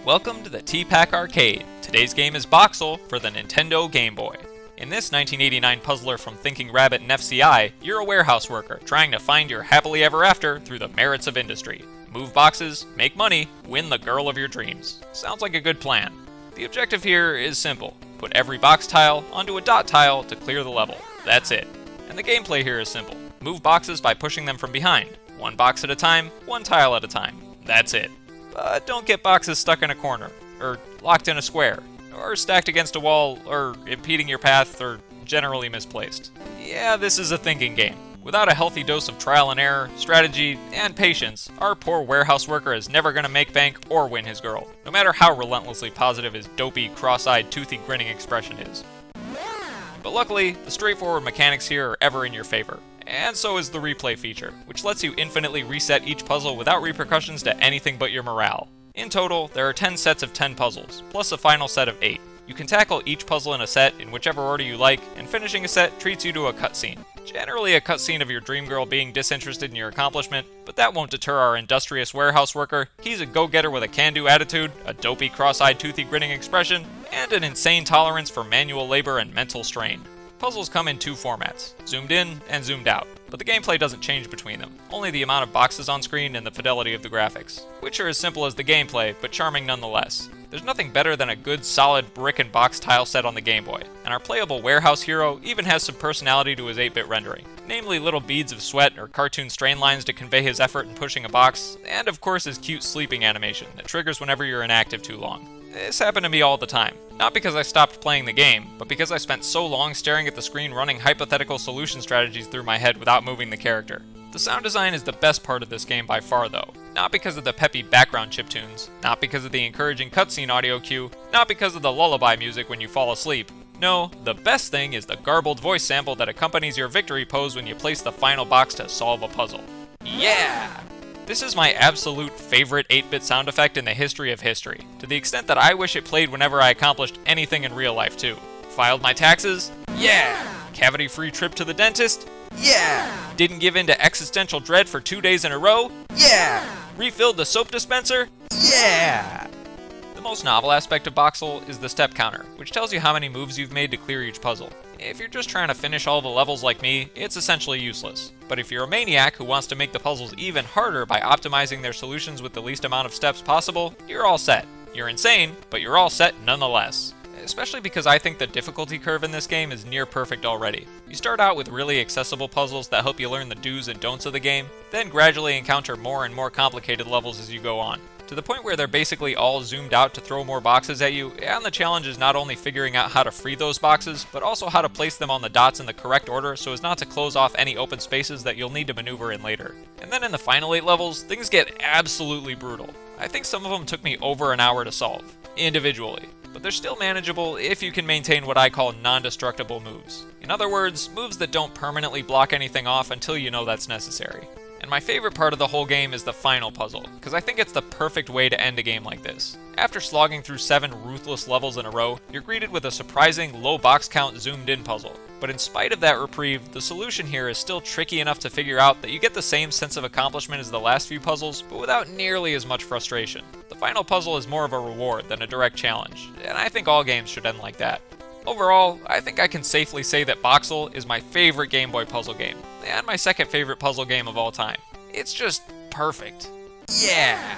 Welcome to the T-Pac Arcade. Today's game is Boxxle for the Nintendo Game Boy. In this 1989 puzzler from Thinking Rabbit and FCI, you're a warehouse worker trying to find your happily ever after through the merits of industry. Move boxes, make money, win the girl of your dreams. Sounds like a good plan. The objective here is simple. Put every box tile onto a dot tile to clear the level. That's it. And the gameplay here is simple. Move boxes by pushing them from behind. One box at a time, one tile at a time. That's it. But don't get boxes stuck in a corner, or locked in a square, or stacked against a wall, or impeding your path, or generally misplaced. Yeah, this is a thinking game. Without a healthy dose of trial and error, strategy, and patience, our poor warehouse worker is never gonna make bank or win his girl, no matter how relentlessly positive his dopey, cross-eyed, toothy grinning expression is. But luckily, the straightforward mechanics here are ever in your favor. And so is the replay feature, which lets you infinitely reset each puzzle without repercussions to anything but your morale. In total, there are 10 sets of 10 puzzles, plus a final set of 8. You can tackle each puzzle in a set in whichever order you like, and finishing a set treats you to a cutscene. Generally a cutscene of your dream girl being disinterested in your accomplishment, but that won't deter our industrious warehouse worker. He's a go-getter with a can-do attitude, a dopey, cross-eyed, toothy grinning expression, and an insane tolerance for manual labor and mental strain. Puzzles come in two formats, zoomed in and zoomed out, but the gameplay doesn't change between them, only the amount of boxes on screen and the fidelity of the graphics, which are as simple as the gameplay, but charming nonetheless. There's nothing better than a good, solid brick and box tile set on the Game Boy, and our playable warehouse hero even has some personality to his 8-bit rendering, namely little beads of sweat or cartoon strain lines to convey his effort in pushing a box, and of course his cute sleeping animation that triggers whenever you're inactive too long. This happened to me all the time. Not because I stopped playing the game, but because I spent so long staring at the screen running hypothetical solution strategies through my head without moving the character. The sound design is the best part of this game by far though. Not because of the peppy background chiptunes, not because of the encouraging cutscene audio cue, not because of the lullaby music when you fall asleep. No, the best thing is the garbled voice sample that accompanies your victory pose when you place the final box to solve a puzzle. Yeah! This is my absolute favorite 8-bit sound effect in the history of history, to the extent that I wish it played whenever I accomplished anything in real life too. Filed my taxes? Yeah! Cavity-free trip to the dentist? Yeah! Didn't give in to existential dread for 2 days in a row? Yeah! Refilled the soap dispenser? Yeah! The most novel aspect of Boxxle is the step counter, which tells you how many moves you've made to clear each puzzle. If you're just trying to finish all the levels like me, it's essentially useless. But if you're a maniac who wants to make the puzzles even harder by optimizing their solutions with the least amount of steps possible, you're all set. You're insane, but you're all set nonetheless. Especially because I think the difficulty curve in this game is near perfect already. You start out with really accessible puzzles that help you learn the do's and don'ts of the game, then gradually encounter more and more complicated levels as you go on, to the point where they're basically all zoomed out to throw more boxes at you, and the challenge is not only figuring out how to free those boxes, but also how to place them on the dots in the correct order so as not to close off any open spaces that you'll need to maneuver in later. And then in the final 8 levels, things get absolutely brutal. I think some of them took me over an hour to solve, individually. But they're still manageable if you can maintain what I call non-destructible moves. In other words, moves that don't permanently block anything off until you know that's necessary. And my favorite part of the whole game is the final puzzle, because I think it's the perfect way to end a game like this. After slogging through 7 ruthless levels in a row, you're greeted with a surprising low box count zoomed in puzzle. But in spite of that reprieve, the solution here is still tricky enough to figure out that you get the same sense of accomplishment as the last few puzzles, but without nearly as much frustration. The final puzzle is more of a reward than a direct challenge, and I think all games should end like that. Overall, I think I can safely say that Boxxle is my favorite Game Boy puzzle game, and my second favorite puzzle game of all time. It's just perfect. Yeah!